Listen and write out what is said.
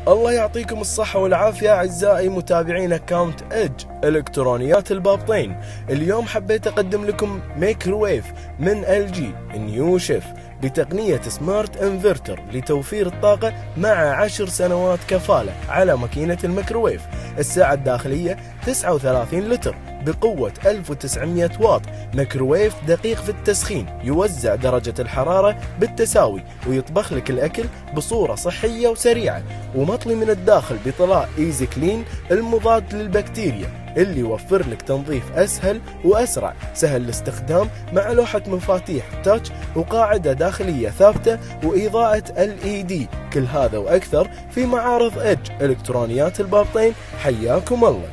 الله يعطيكم الصحة والعافية أعزائي متابعين أكاونت إج إلكترونيات البابطين. اليوم حبيت أقدم لكم ميكروويف من LG نيو شيف بتقنية سمارت انفرتر لتوفير الطاقة مع 10 سنوات كفالة على ماكينة الميكروويف. السعة الداخلية 39 لتر بقوة 1900 واط. ميكروويف دقيق في التسخين، يوزع درجة الحرارة بالتساوي ويطبخ لك الأكل بصورة صحية وسريعة، ومطلي من الداخل بطلاء ايزي كلين المضاد للبكتيريا اللي يوفر لك تنظيف أسهل وأسرع. سهل الاستخدام مع لوحة مفاتيح تاتش وقاعدة داخلية ثابتة وإضاءة LED. كل هذا وأكثر في معارض إج إلكترونيات البابطين. حياكم الله.